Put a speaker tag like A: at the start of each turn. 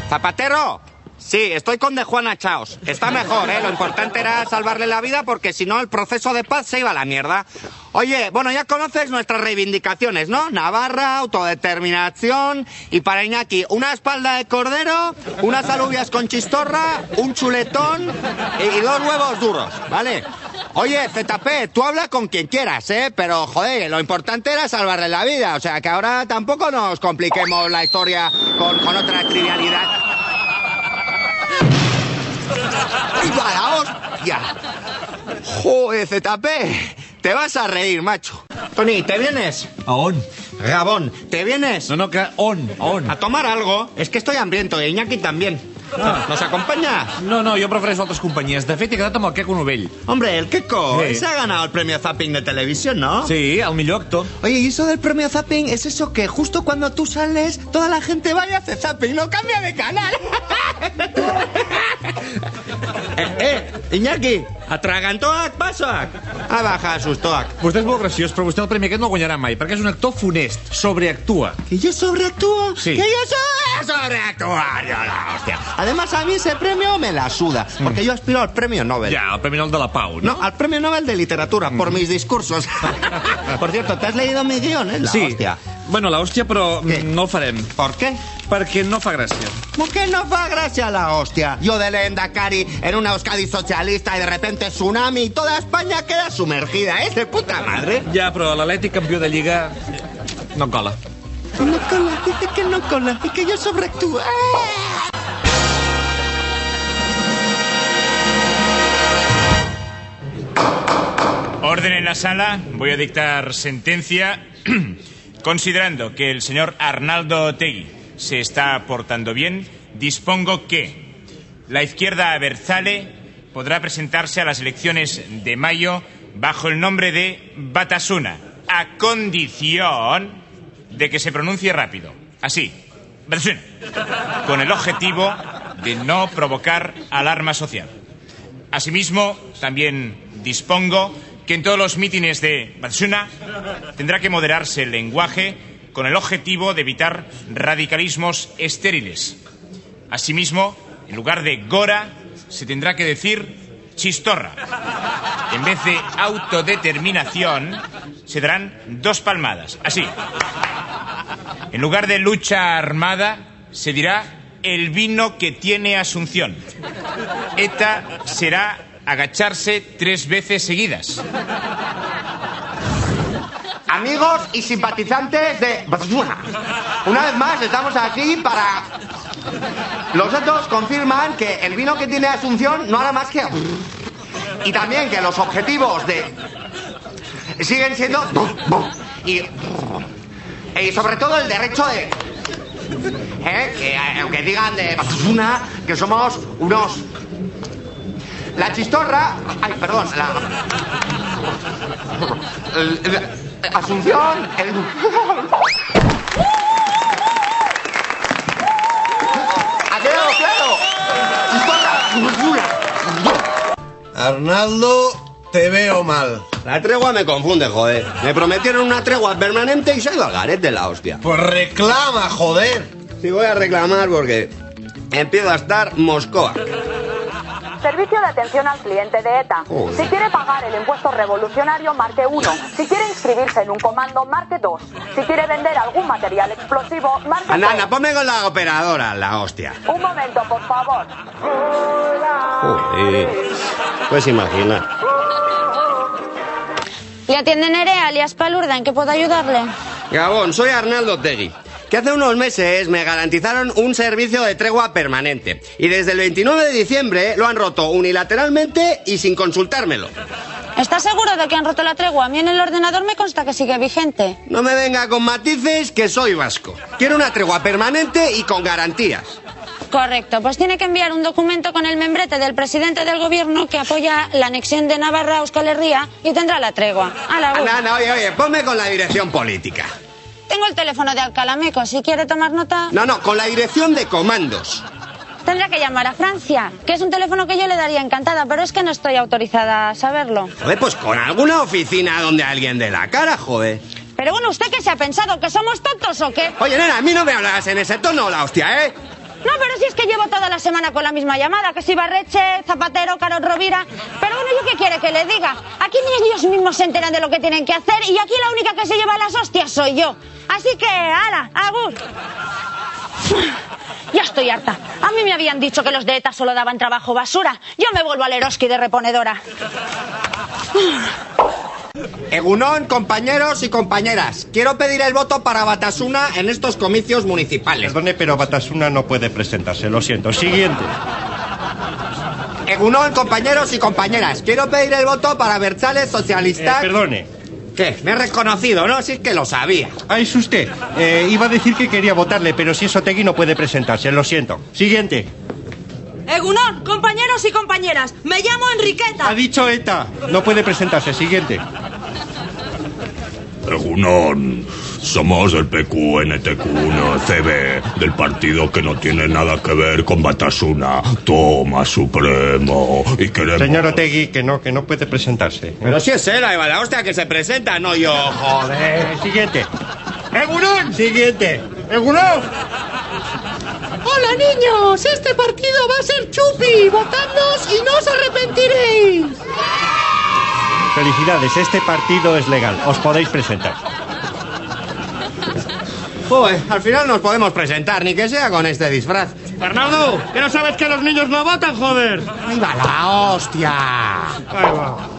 A: Zapatero. Sí, estoy con de Juana Chaos. Está mejor, ¿eh? Lo importante era salvarle la vida porque si no el proceso de paz se iba a la mierda. Oye, bueno, ya conoces nuestras reivindicaciones, ¿no? Navarra, autodeterminación y para Iñaki, una espalda de cordero, unas alubias con chistorra, un chuletón y 2 huevos duros, ¿vale? Oye, ZP, tú habla con quien quieras, ¿eh? Pero, joder, lo importante era salvarle la vida. O sea, que ahora tampoco nos compliquemos la historia con otra trivialidad. ¡Viva la hostia! Joder, ZP, te vas a reír, macho. Tony, ¿te vienes?
B: ¿A on?
A: Gabón, ¿te vienes?
B: No, que on.
A: A tomar algo. Es que estoy hambriento, y Iñaki también. ¿Nos acompaña?
B: No, jo prefereixo altres companyies. De fet, he quedat amb el Queco Novell.
A: Hombre, el Queco,
B: Sí.
A: ese ha ganado el premio Zapping de televisión, ¿no?
B: Sí, el millor actor.
A: Oye, y eso del premio Zapping es eso que justo cuando tú sales, toda la gente va y hace Zapping, no cambia de canal. Iñaki, atragantoac, passoac. Ha baja sus toac.
B: Vostè és molt graciós, però vostè el premi aquest no el guanyarà mai, perquè és un actor funest, sobreactua.
A: ¿Que yo sobreactúo?
B: Sí.
A: ¿Que yo sobreactuar? Yo la hostia. Además, a mí ese premio me la suda, porque yo aspiro al premio Nobel.
B: Ja, el Premi Nobel de la Pau, no?
A: No, al premio Nobel de literatura, por mis discursos. Por cierto, ¿te has leído mi guión, eh? La
B: Sí.
A: hostia.
B: Bueno, la hòstia, però
A: Què?
B: no el farem.
A: ¿Por qué?
B: Perquè no fa gràcia.
A: ¿Por qué no fa gracia la hostia? Yo de Lehendakari en una Euskadi socialista y de repente tsunami y toda España queda sumergida, ¿eh? De puta madre.
B: Ja, però l'Atlètic campió de Lliga no cola.
A: No cola, dice que no cola y que yo sobreactúo.
C: Orden en la sala. Voy a dictar sentencia. Considerando que el señor Arnaldo Otegi se está portando bien, dispongo que la izquierda abertzale podrá presentarse a las elecciones de mayo bajo el nombre de Batasuna, a condición de que se pronuncie rápido. Así, Batasuna, con el objetivo de no provocar alarma social. Asimismo, también dispongo que en todos los mítines de Batasuna tendrá que moderarse el lenguaje con el objetivo de evitar radicalismos estériles. Asimismo, en lugar de Gora, se tendrá que decir Chistorra. En vez de autodeterminación, se darán 2 palmadas. Así. En lugar de lucha armada, se dirá el vino que tiene Asunción. ETA será agacharse 3 veces seguidas.
A: Amigos y simpatizantes de Batasuna, una vez más estamos aquí para... Los datos confirman que el vino que tiene Asunción no hará más que... Y también que los objetivos de... siguen siendo... Y sobre todo el derecho de... Que aunque digan de Batasuna que somos unos... La chistorra... Ay, perdón, Asunción... ¡Ha quedado claro! ¡Chistorra!
D: Arnaldo, te veo mal.
A: La tregua me confunde, joder. Me prometieron una tregua permanente y se ha ido al garete la hostia.
D: Pues reclama, joder.
A: Sí, voy a reclamar porque empiezo a estar Moscova.
E: Servicio de atención al cliente de ETA.
A: Joder.
E: Si quiere pagar el impuesto revolucionario, marque 1. Si quiere inscribirse en un comando, marque 2. Si quiere vender algún material explosivo, marque 3.
A: Anda, ponme con la operadora, la hostia.
E: Un momento, por favor.
A: Joder. Pues imagina.
F: Le atiende Nerea, alias Palurda, ¿en qué puedo ayudarle?
A: Gabón, soy Arnaldo Otegi. Que hace unos meses me garantizaron un servicio de tregua permanente. Y desde el 29 de diciembre lo han roto unilateralmente y sin consultármelo.
F: ¿Está seguro de que han roto la tregua? A mí en el ordenador me consta que sigue vigente.
A: No me venga con matices, que soy vasco. Quiero una tregua permanente y con garantías.
F: Correcto, pues tiene que enviar un documento con el membrete del presidente del gobierno que apoya la anexión de Navarra a Euskal Herria y tendrá la tregua.
A: Anda, oye, ponme con la dirección política.
F: Tengo el teléfono de Alcalameco, si quiere tomar nota.
A: No, con la dirección de comandos.
F: Tendrá que llamar a Francia, que es un teléfono que yo le daría encantada, pero es que no estoy autorizada a saberlo.
A: Joder, pues con alguna oficina donde alguien dé la cara, joder.
F: Pero bueno, ¿usted qué se ha pensado? ¿Que somos tontos o qué?
A: Oye, nena, a mí no me hablas en ese tono, la hostia, ¿eh?
F: No, pero si es que llevo toda la semana con la misma llamada, que si Barreche, Zapatero, Carod Rovira. Pero bueno, ¿yo qué quiere que le diga? Aquí ni ellos mismos se enteran de lo que tienen que hacer y aquí la única que se lleva las hostias soy yo. Así que, ¡hala! ¡Agur! Ya estoy harta. A mí me habían dicho que los de ETA solo daban trabajo basura. Yo me vuelvo al Eroski de reponedora.
A: Egunon, compañeros y compañeras. Quiero pedir el voto para Batasuna en estos comicios municipales.
G: Perdone, pero Batasuna no puede presentarse, lo siento. Siguiente.
A: Egunon, compañeros y compañeras. Quiero pedir el voto para Bertzales Socialistas.
G: Perdone.
A: ¿Qué? Me he reconocido, ¿no? Sí que lo sabía.
G: Ah, es usted. Iba a decir que quería votarle, pero si es Otegi no puede presentarse, lo siento. Siguiente.
H: Egunon, compañeros y compañeras, me llamo Enriqueta.
G: Ha dicho ETA. No puede presentarse. Siguiente.
I: Egunon, somos el PQNTQ1CB, del partido que no tiene nada que ver con Batasuna. Toma Supremo. Y queremos...
G: Señor Otegi, que no puede presentarse.
A: Pero si es él, Eva, la hostia que se presenta, no yo, joder.
G: Siguiente. ¡Egunon! Siguiente. ¡Egunon!
J: Hola niños, este partido va a ser chupi, votadnos y no os arrepentiréis.
G: Felicidades, este partido es legal, os podéis presentar.
A: Joder, al final nos podemos presentar, ni que sea con este disfraz.
B: Arnaldo, que no sabes que los niños no votan, joder.
A: ¡Ahí va la hostia!
B: Ahí va.